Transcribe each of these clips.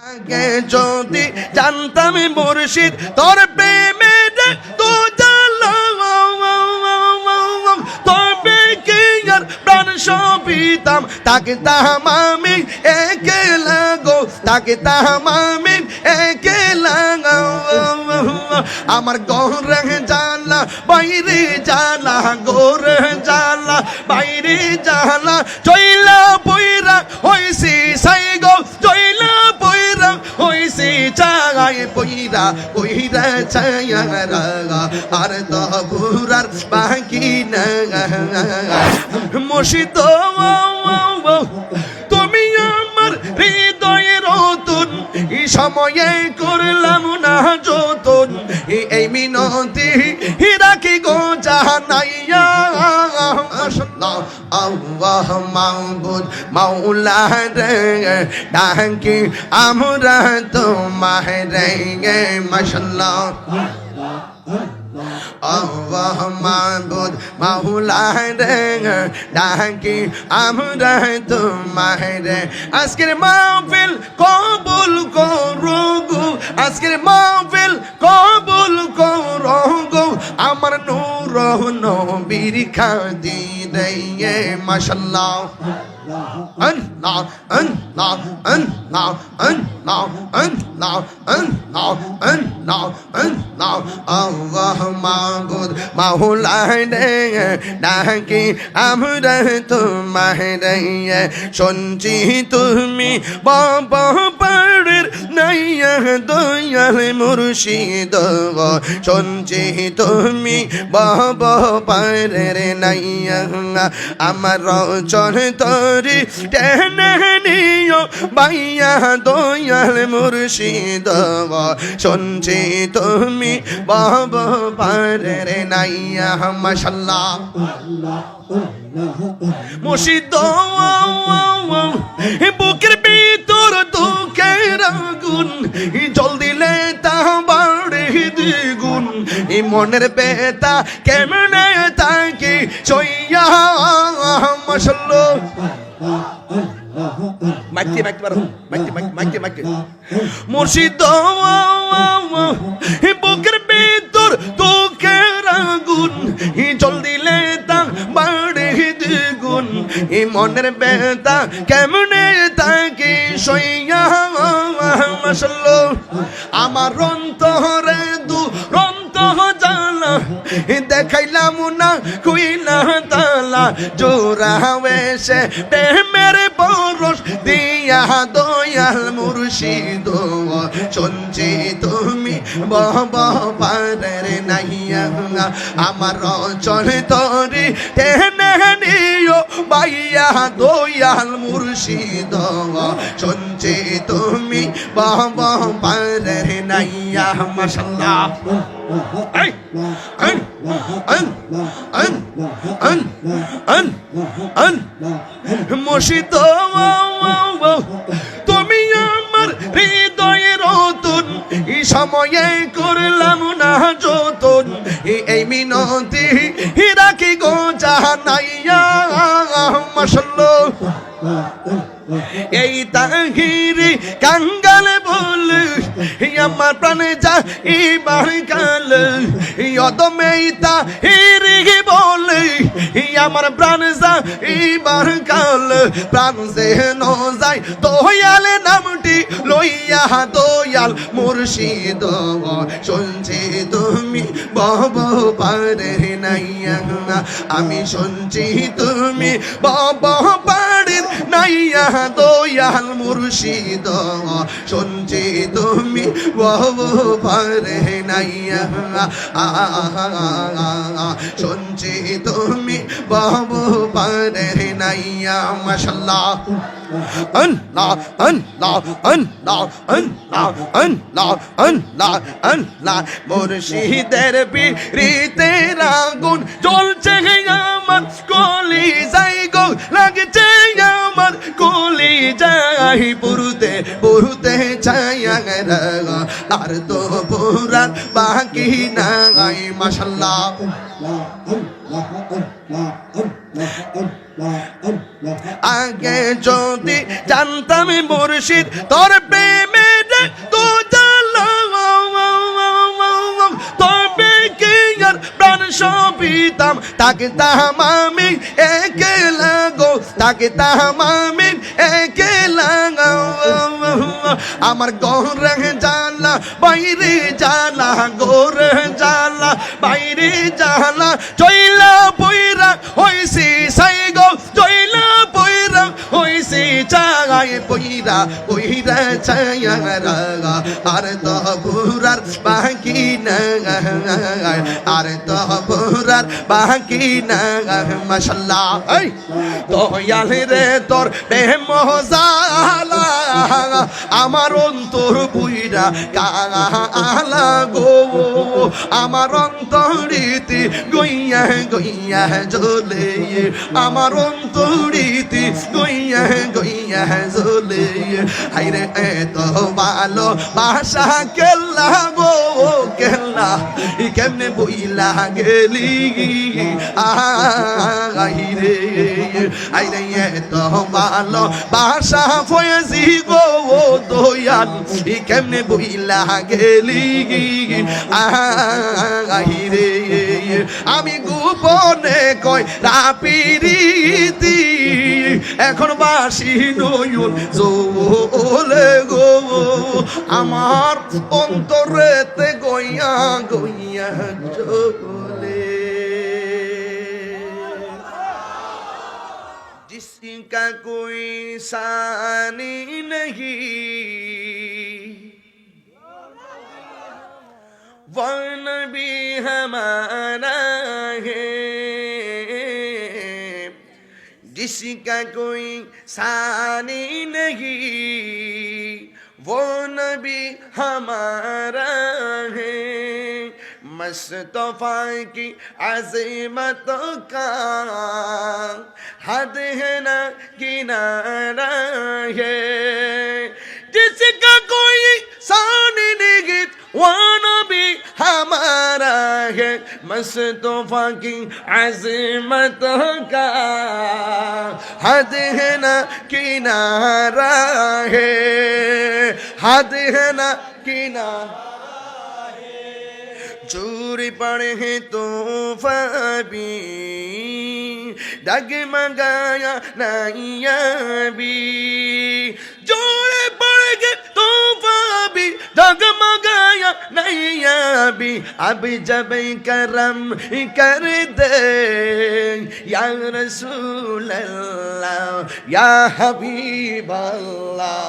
আগে যদি জানতাম মুর্শিদ তোর প্রেমে তো তবে কি আর প্রাণ সপিতাম তাকে তাহাম আমি একলা গো তাকে তাহাম আমি একলা আমার গোরে জ্বালা বাইরে জ্বালা গোরে জ্বালা বাইরে জ্বালা চইলা বইরা হইছি সাই গো চইলা বইরা হইছি চাই বইরা বইরা চায়া রাগা আর তো বুরার বাকি না মুর্শিদ তুমি আমার হৃদয়ের রতন এই সময়ে করলাম না যতন এই মিনতি রাখি গো জানাইয়া মাশাআল্লাহ আল্লাহ মাবুদ মাওলা রে ডাকি আমরা তোমারে মাশাআল্লাহ আল্লাহ মাবুদ মাওলা রে ডাকি আমরা তোমারে আজকের মাহফিল কবুল করো গো আজকের মাহফিল কবুল করো গো আমার নূর নবীর খাদিরে মাশাআল্লাহ আল্লাহ আল্লাহ আল্লাহ আল্লাহ আল্লাহ আল্লাহ আল্লাহ আল্লাহ আল্লাহ মাবুদ মাওলা রে ডাকি আমরা তোমারে শুনছি তুমি বাবা পাড়ের নাইয়া দয়াল মুর্শিদ শুনছি তুমি বাবা পাড়ের নাইয়া আমার চর তরি টেনে নিও বাইয়া দয়াল মুর্শিদ শুনছি তুমি বাবা পাড়ের নাইয়া মাশাআল্লাহ মুর্শিদ বুকের ভিতর দুঃখের আগুন জল দিলে তা বাড়ে দ্বিগুণ এই মনের বেতা কেমনে থাকি সইয়া মাশাআল্লাহ মাইকে মাইকে পারো মাইকে মাইকে মাইকে মুর্শিদ বুকের ভিতর দুঃখের আগুন জল দিলে তা বাড়ে দ্বিগুণ এই মনের বেতা কেমনে থাকি সইয়া মাশাআল্লাহ আমার অন্তরে দুরন্ত জ্বালা দেখাইলাম না কইলা তালা জোড়া বেশে প্রেমের পরশ দিয়া দয়াল মুর্শিদ শুনছি তুমি বাবা পারের নাইয়া আমার চল তরি টেনে নিও বাইয়া দয়াল মুর্শিদ শুনছি তুমি বাবা পারের নাইয়া মাশাআল্লাহ মুর্শিদ তুমি আমার হৃদয়ের রতন এই সময়ে করলাম না যতন এই মিনতি রাখি গো জানাইয়া মাশাআল্লাহ এই তাহিরি কাঙ্গাল বলে আমার প্রাণে যা এবার কাল অদমে তাহিরি বলে আমার প্রাণ যা এবার কাল প্রাণ যে ন যায় দয়াল নামটি লইয়া দয়াল মুর্শিদ শুনছি তুমি বাবা পারের নাইয়া আমি শুনছি তুমি বাবা পারের নাইয়া দয়াল মুর্শিদ শুনছি তুমি বাবা পারের নাইয়া শুনছি তুমি বাবা পারের নাইয়া মাশাআল্লাহ আল্লাহ আল্লাহ আল্লাহ আল্লাহ আল্লাহ আল্লাহ আল্লাহ মুর্শিদের পিরিতে আগুন জ্বলছে আমার কলিজায় গো লাগছে আমার কলিজায় পুরুতে পুরুতে ছায়া আর তো পুরার বাকি নাই মাশাআল্লাহ আগে যদি জানতাম মুর্শিদ তোর প্রেমে তাকতাম আমি একলা গো, তাকতাম আমি একলা গো। আমার গোরে জ্বালা বাইরে জ্বালা, গোরে জ্বালা বাইরে জ্বালা, জয়লা পয়রা হইছি সাই গো, জয়লা পয়রা হইছি চাই পয়রা, পয়রা চায়া রাগা, আর তো পুরার বাকি না, আর তো পুরার বাকি না। মাশাআল্লাহ দয়াল রে তোর প্রেম জালা, আমার অন্তর পুইরা কালা গো, আমার অন্তরিতে গইয়া গইয়া জ্বলে, আমার অন্তরিতে গইয়া গইয়া জ্বলে। হাইরে এত ভালো বাসা কেল্লা গো, কেল্লা কেমনে বইলা গেলি, আইরে আইরে এত ভালো বাসা ফয়েজি গো দয়াল, কেমনে বইলা গেলি, আইরে আমি গোপনে কই রাপিরিতি, এখন বাসি নয়ন জলে গো, আমার অন্তরেতে গইয়া গইয়া চলে। जिसका कोई सानी नहीं, वो नबी हमारा है। जिसका कोई सानी नहीं, वो नबी हमारा है। मुस्तफा की अज़मतों का हद है ना किनारा है। जिसका कोई सानी नहीं, वो नबी हमारा है। मुस्तफा की अज़मतों का हद है ना किनारा है, हद है ना किनारा। चूरी पड़े हैं तूफ़ान भी, डगमगाया नैया भी, जोड़े पड़ गए तूफ़ान भी, डगमगाया नैया भी। अब जब करम कर दे या रसूल अल्लाह, या हबीब अल्लाह,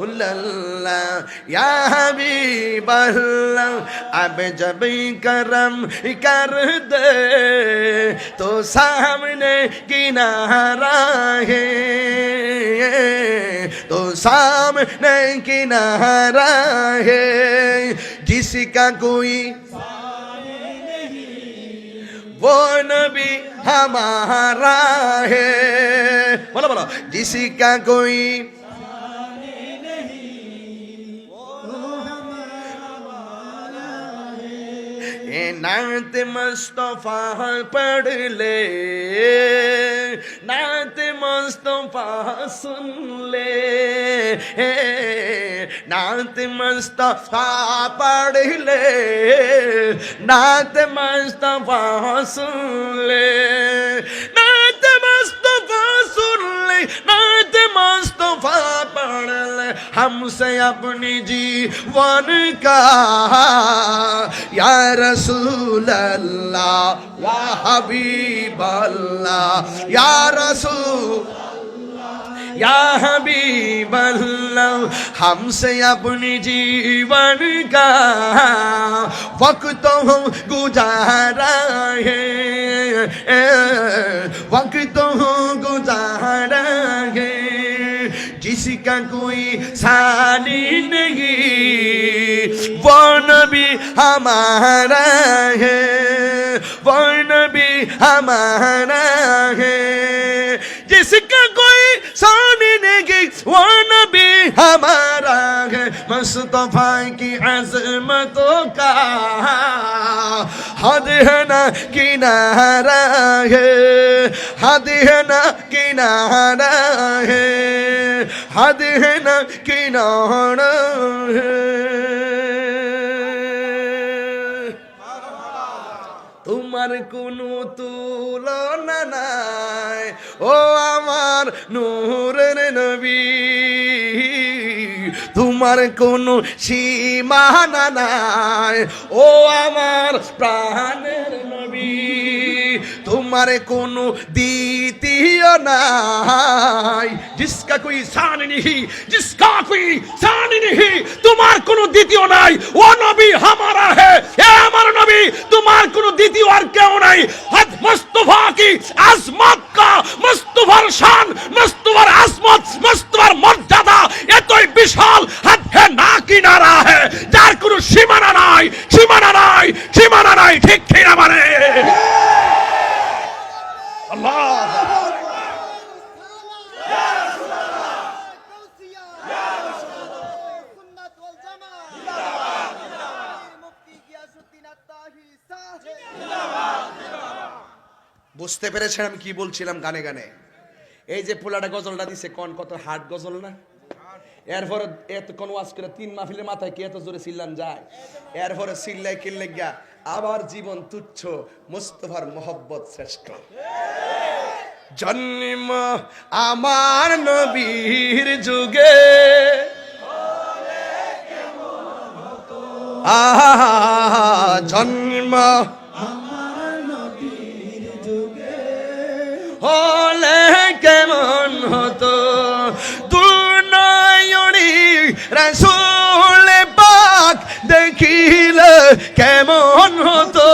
अल्लाह या हबीब अल्लाह। अब जब करम कर दे तो सामने किनारा है, तो सामने किनारा है। जिसका कोई वो नबी हमारा है। बोलो बोलो, जिसका कोई नात मुस्तफा पढ़ ले, नात मुस्तफा सुन ले, नात मुस्तफा पढ़ ले, नात मुस्तफा सुन ले, नात मुस्तफा सुन ले, नात मुस्तफा पढ़ ले। हमसे अपनी जीवन का या रसूल अल्लाह, या हबीब अल्लाह, या रसूल या हबीब अल्लाह। हमसे अपनी जीवन का वक्त हो गुजारा है, वक्त हो गुजारा है। जिसका कोई सानी नहीं, वो नबी हमारा है, वो नबी हमारा है। जिसका कोई सानी नहीं, वो नबी हमारा है। मुस्तफा की अज़मतों का हद है ना किनारा है, हद है ना किनारा है, हद है ना किनारा है। তোমার কোনো তুলনা নাই, ও আমার নূরের নবী, তোমার কোনো সীমানা নাই, ও আমার প্রাণের নবী, তোমার কোনো দ্বিতীয় নাই, জিসকা কোই শান নেহি, জিসকা কোই শান নেহি, তোমার কোনো দ্বিতীয় নাই, ও নবী হামারা হে, এ আমার নবী, তোমার কোনো দ্বিতীয় আর কেউ নাই। হদ মুস্তাফা কি আজমত কা, মুস্তাফার শান, মুস্তাফার আজমত, মুস্তাফার মর্যাদা এতই বিশাল, হদ হে না কিনারা হে, যার কোনো সীমানা নাই, সীমানা নাই, সীমানা নাই, ঠিক ঠিক আমারে আল্লাহ। বুঝতে পেরেছেন আমি কি বলছিলাম গানে গানে? এই যে পোলাটা গজলটা দিছে, কোন কত হার্ড গজল না? এরপরে এত কোন ওয়াজ করে 3 মাহফিলের মাথায় কি এত জোরে চিল্লান যায়? এরপরে চিল্লাই কিল্লে গিয়া আবার জীবন তুচ্ছ, মুস্তাফার মোহব্বত শ্রেষ্ঠ। জন্ম আমার নবীর যুগে, জন্ম হলে কেমন হতো, দুর্নয়নী রাসূল পাক দেখিলে কেমন হতো,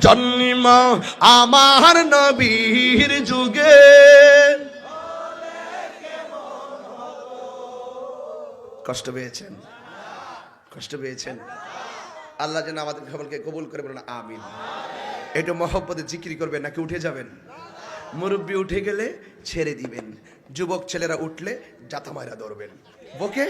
জন্ম আমার নবীর যুগে। কষ্ট পেয়েছেন? কষ্ট পেয়েছেন? আল্লাহ যেন আমাদের সকলকে কবুল করে, বলেন আমিন। একটু মহব্বতে জিকির করবেন, নাকি উঠে যাবেন? মুরব্বী উঠে গেলে ছেড়ে দিবেন, যুবক ছেলেরা উঠলে জাতা মায়েরা ধরবেন, ওকে?